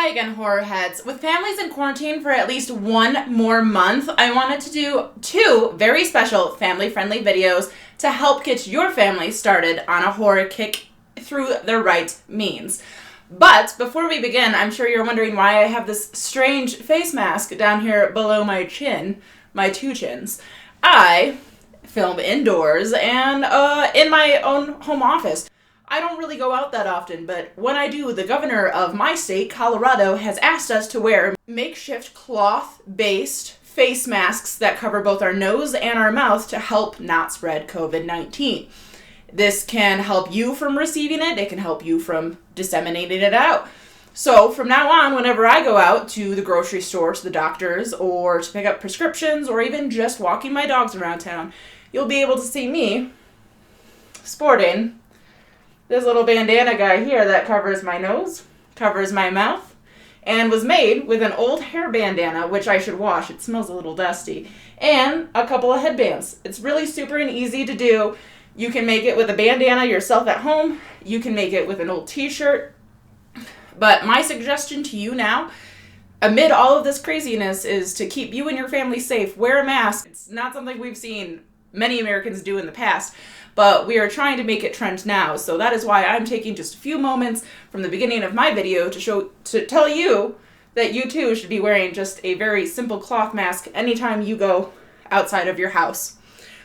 Hi again, horror heads. With families in quarantine for at least one more month, I wanted to do two very special family-friendly videos to help get your family started on a horror kick through the right means. But before we begin, I'm sure you're wondering why I have this strange face mask down here below my chin, my two chins. I film indoors and in my own home office. I don't really go out that often, but when I do, the governor of my state, Colorado, has asked us to wear makeshift cloth-based face masks that cover both our nose and our mouth to help not spread COVID-19. This can help you from receiving it. It can help you from disseminating it out. So from now on, whenever I go out to the grocery store, to the doctor's, or to pick up prescriptions, or even just walking my dogs around town, you'll be able to see me sporting this little bandana guy here that covers my nose, covers my mouth, and was made with an old hair bandana, which I should wash. It smells a little dusty, and a couple of headbands. It's really super and easy to do. You can make it with a bandana yourself at home. You can make it with an old t-shirt. But my suggestion to you now, amid all of this craziness, is to keep you and your family safe. Wear a mask. It's not something we've seen many Americans do in the past, but we are trying to make it trend now. So that is why I'm taking just a few moments from the beginning of my video to tell you that you too should be wearing just a very simple cloth mask anytime you go outside of your house.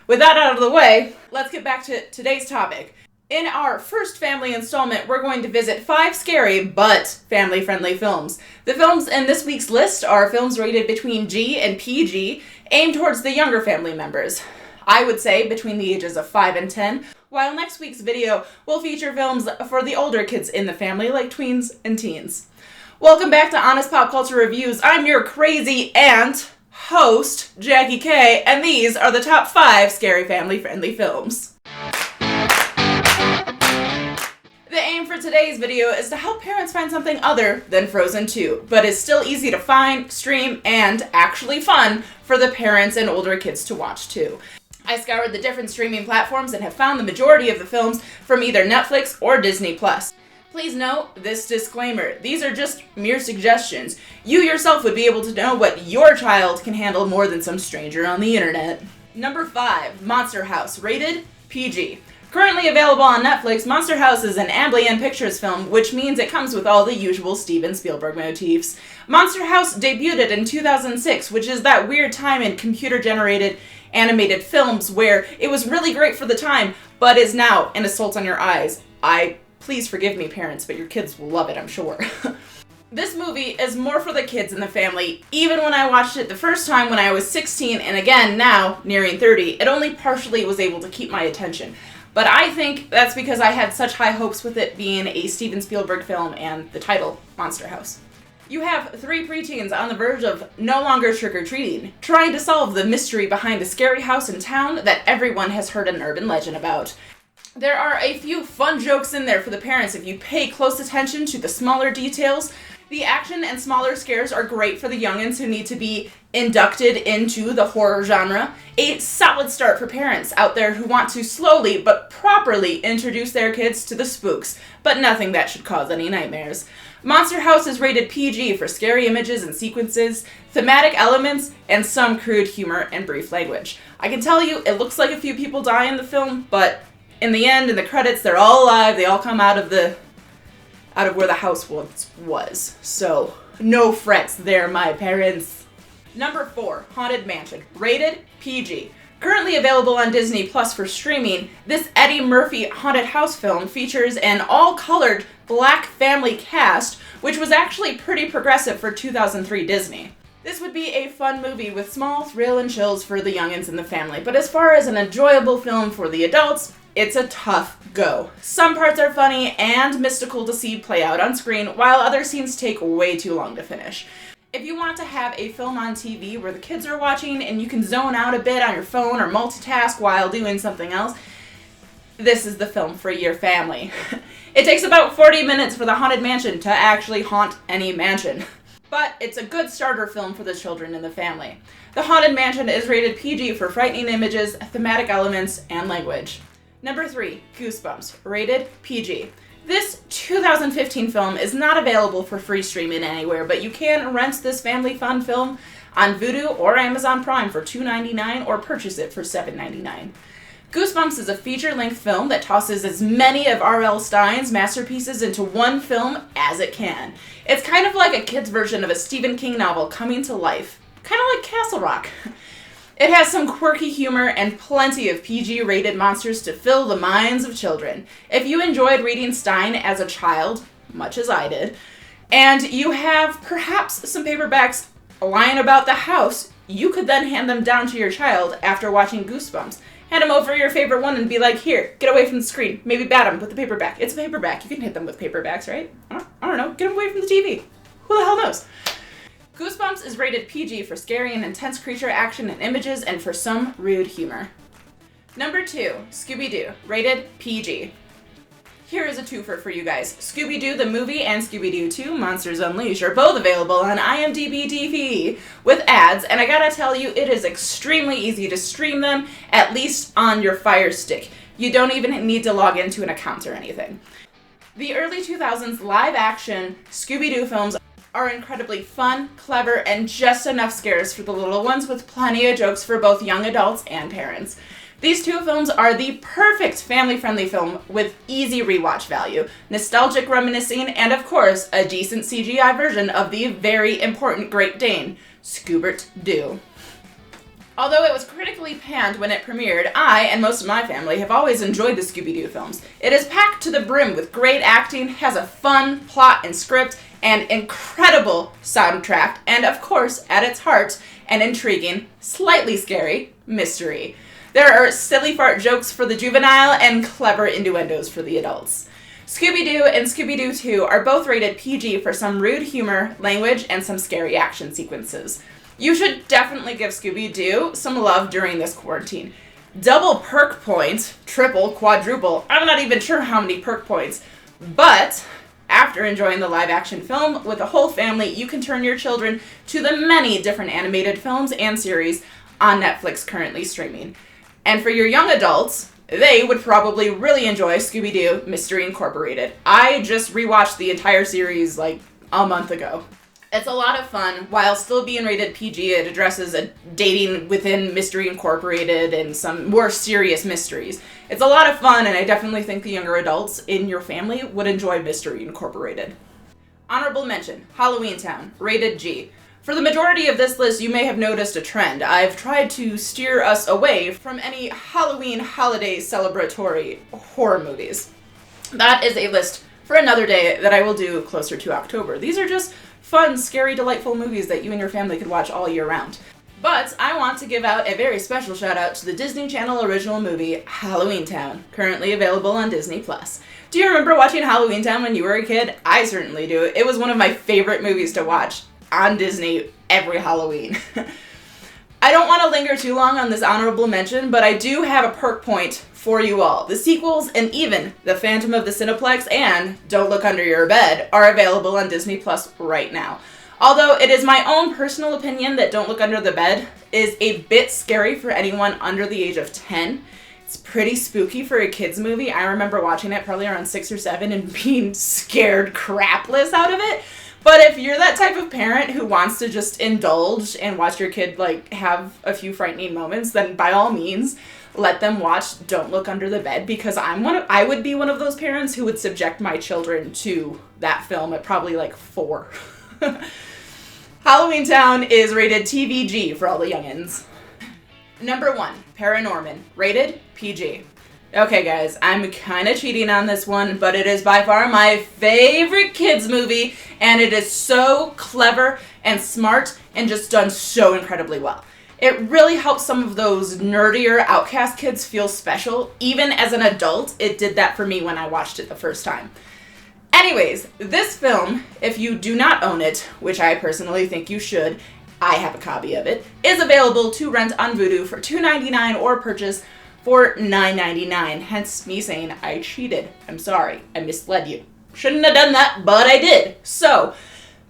With that out of the way, let's get back to today's topic. In our first family installment, we're going to visit 5 scary but family-friendly films. The films in this week's list are films rated between G and PG, aimed towards the younger family members. I would say between the ages of 5 and 10, while next week's video will feature films for the older kids in the family, like tweens and teens. Welcome back to Honest Pop Culture Reviews. I'm your crazy aunt, host, Jackie K, and these are the top 5 scary family-friendly films. The aim for today's video is to help parents find something other than Frozen 2, but is still easy to find, stream, and actually fun for the parents and older kids to watch too. I scoured the different streaming platforms and have found the majority of the films from either Netflix or Disney+. Please note this disclaimer. These are just mere suggestions. You yourself would be able to know what your child can handle more than some stranger on the internet. Number 5, Monster House, rated PG. Currently available on Netflix, Monster House is an Amblin Pictures film, which means it comes with all the usual Steven Spielberg motifs. Monster House debuted in 2006, which is that weird time in computer-generated animated films where it was really great for the time, but is now an assault on your eyes. Please forgive me, parents, but your kids will love it, I'm sure. This movie is more for the kids in the family. Even when I watched it the first time when I was 16, and again now, nearing 30, it only partially was able to keep my attention. But I think that's because I had such high hopes with it being a Steven Spielberg film and the title, Monster House. You have 3 preteens on the verge of no longer trick-or-treating, trying to solve the mystery behind a scary house in town that everyone has heard an urban legend about. There are a few fun jokes in there for the parents if you pay close attention to the smaller details. The action and smaller scares are great for the youngins who need to be inducted into the horror genre. A solid start for parents out there who want to slowly but properly introduce their kids to the spooks, but nothing that should cause any nightmares. Monster House is rated PG for scary images and sequences, thematic elements, and some crude humor and brief language. I can tell you, it looks like a few people die in the film, but in the end, in the credits, they're all alive. They all come out of where the house once was. So, no frets there, my parents. Number 4, Haunted Mansion, rated PG. Currently available on Disney Plus for streaming, this Eddie Murphy haunted house film features an all-colored black family cast, which was actually pretty progressive for 2003 Disney. This would be a fun movie with small thrill and chills for the youngins in the family, but as far as an enjoyable film for the adults, it's a tough go. Some parts are funny and mystical to see play out on screen, while other scenes take way too long to finish. If you want to have a film on TV where the kids are watching and you can zone out a bit on your phone or multitask while doing something else, this is the film for your family. It takes about 40 minutes for the Haunted Mansion to actually haunt any mansion. But it's a good starter film for the children in the family. The Haunted Mansion is rated PG for frightening images, thematic elements, and language. Number 3, Goosebumps, rated PG. This 2015 film is not available for free streaming anywhere, but you can rent this family fun film on Vudu or Amazon Prime for $2.99 or purchase it for $7.99. Goosebumps is a feature-length film that tosses as many of R.L. Stine's masterpieces into one film as it can. It's kind of like a kid's version of a Stephen King novel coming to life, kind of like Castle Rock. It has some quirky humor and plenty of PG-rated monsters to fill the minds of children. If you enjoyed reading Stine as a child, much as I did, and you have perhaps some paperbacks lying about the house, you could then hand them down to your child after watching Goosebumps. Hand them over your favorite one and be like, here, get away from the screen. Maybe bat them with the paperback. It's a paperback. You can hit them with paperbacks, right? I don't know. Get them away from the TV. Who the hell knows? Goosebumps is rated PG for scary and intense creature action and images and for some rude humor. Number 2, Scooby Doo, rated PG. Here is a twofer for you guys. Scooby Doo the movie and Scooby Doo 2 Monsters Unleashed are both available on IMDb TV with ads, and I gotta tell you, it is extremely easy to stream them, at least on your Fire Stick. You don't even need to log into an account or anything. The early 2000s live-action Scooby Doo films are incredibly fun, clever, and just enough scares for the little ones with plenty of jokes for both young adults and parents. These two films are the perfect family-friendly film with easy rewatch value, nostalgic reminiscing, and of course, a decent CGI version of the very important Great Dane, Scooby Doo. Although it was critically panned when it premiered, I and most of my family have always enjoyed the Scooby Doo films. It is packed to the brim with great acting, has a fun plot and script, and incredible soundtrack, and of course, at its heart, an intriguing, slightly scary mystery. There are silly fart jokes for the juvenile and clever innuendos for the adults. Scooby-Doo and Scooby-Doo 2 are both rated PG for some rude humor, language, and some scary action sequences. You should definitely give Scooby-Doo some love during this quarantine. Double perk points, triple, quadruple, I'm not even sure how many perk points, but after enjoying the live-action film with the whole family, you can turn your children to the many different animated films and series on Netflix currently streaming. And for your young adults, they would probably really enjoy Scooby-Doo Mystery Incorporated. I just rewatched the entire series like a month ago. It's a lot of fun. While still being rated PG, it addresses a dating within Mystery Incorporated and some more serious mysteries. It's a lot of fun, and I definitely think the younger adults in your family would enjoy Mystery Incorporated. Honorable mention, Halloweentown, rated G. For the majority of this list, you may have noticed a trend. I've tried to steer us away from any Halloween holiday celebratory horror movies. That is a list for another day that I will do closer to October. These are just fun, scary, delightful movies that you and your family could watch all year round. But I want to give out a very special shout out to the Disney Channel original movie, Halloweentown, currently available on Disney+. Do you remember watching Halloweentown when you were a kid? I certainly do. It was one of my favorite movies to watch on Disney every Halloween. I don't want to linger too long on this honorable mention, but I do have a perk point for you all. The sequels and even The Phantom of the Cineplex and Don't Look Under Your Bed are available on Disney Plus right now. Although it is my own personal opinion that Don't Look Under the Bed is a bit scary for anyone under the age of 10. It's pretty spooky for a kid's movie. I remember watching it probably around 6 or 7 and being scared crapless out of it. But if you're that type of parent who wants to just indulge and watch your kid have a few frightening moments, then by all means, let them watch Don't Look Under the Bed, because I would be one of those parents who would subject my children to that film at probably 4. Halloweentown is rated TVG for all the youngins. Number 1, ParaNorman, rated PG. Okay guys, I'm kind of cheating on this one, but it is by far my favorite kids movie, and it is so clever and smart and just done so incredibly well. It really helps some of those nerdier outcast kids feel special. Even as an adult, it did that for me when I watched it the first time. Anyways, this film, if you do not own it, which I personally think you should, I have a copy of it, is available to rent on Vudu for $2.99 or purchase for $9.99, hence me saying I cheated. I'm sorry, I misled you. Shouldn't have done that, but I did. So,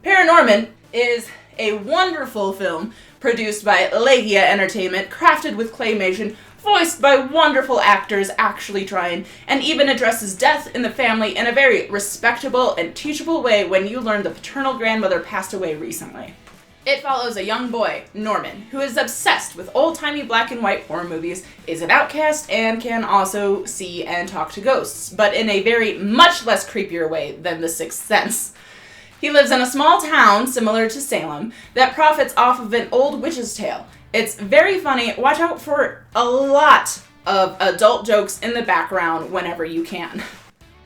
ParaNorman is a wonderful film produced by Legia Entertainment, crafted with claymation voiced by wonderful actors actually trying, and even addresses death in the family in a very respectable and teachable way when you learn the paternal grandmother passed away recently. It follows a young boy, Norman, who is obsessed with old-timey black and white horror movies, is an outcast, and can also see and talk to ghosts, but in a very much less creepier way than The Sixth Sense. He lives in a small town, similar to Salem, that profits off of an old witch's tale. It's very funny. Watch out for a lot of adult jokes in the background whenever you can.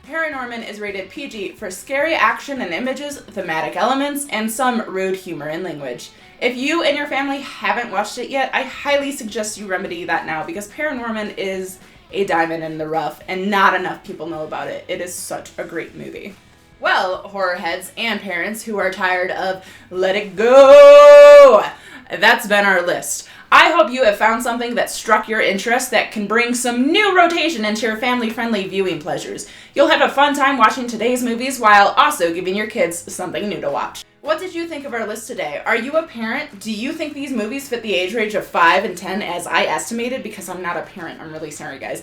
ParaNorman is rated PG for scary action and images, thematic elements, and some rude humor and language. If you and your family haven't watched it yet, I highly suggest you remedy that now because ParaNorman is a diamond in the rough and not enough people know about it. It is such a great movie. Well, horror heads and parents who are tired of let it go, that's been our list. I hope you have found something that struck your interest that can bring some new rotation into your family-friendly viewing pleasures. You'll have a fun time watching today's movies while also giving your kids something new to watch. What did you think of our list today? Are you a parent? Do you think these movies fit the age range of 5 and 10 as I estimated? Because I'm not a parent. I'm really sorry, guys.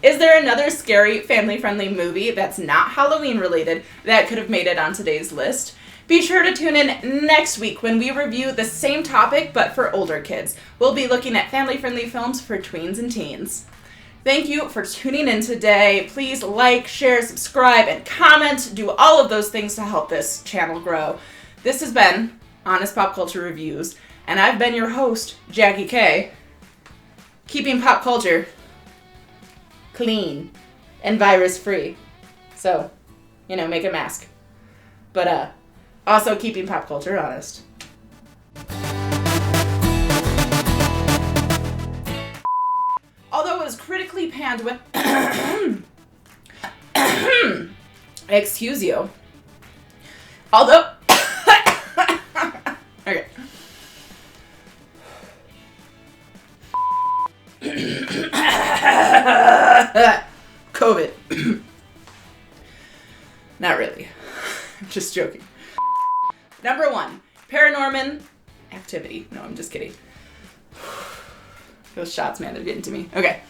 Is there another scary, family-friendly movie that's not Halloween-related that could have made it on today's list? Be sure to tune in next week when we review the same topic but for older kids. We'll be looking at family-friendly films for tweens and teens. Thank you for tuning in today. Please like, share, subscribe, and comment. Do all of those things to help this channel grow. This has been Honest Pop Culture Reviews, and I've been your host, Jackie K. Keeping pop culture clean and virus-free. So, make a mask. But, also keeping pop culture honest. Although it was critically panned when... Excuse you. Although... Okay. COVID. Not really. I'm just joking. Number 1, ParaNorman activity. No, I'm just kidding. Those shots, man, they're getting to me. Okay.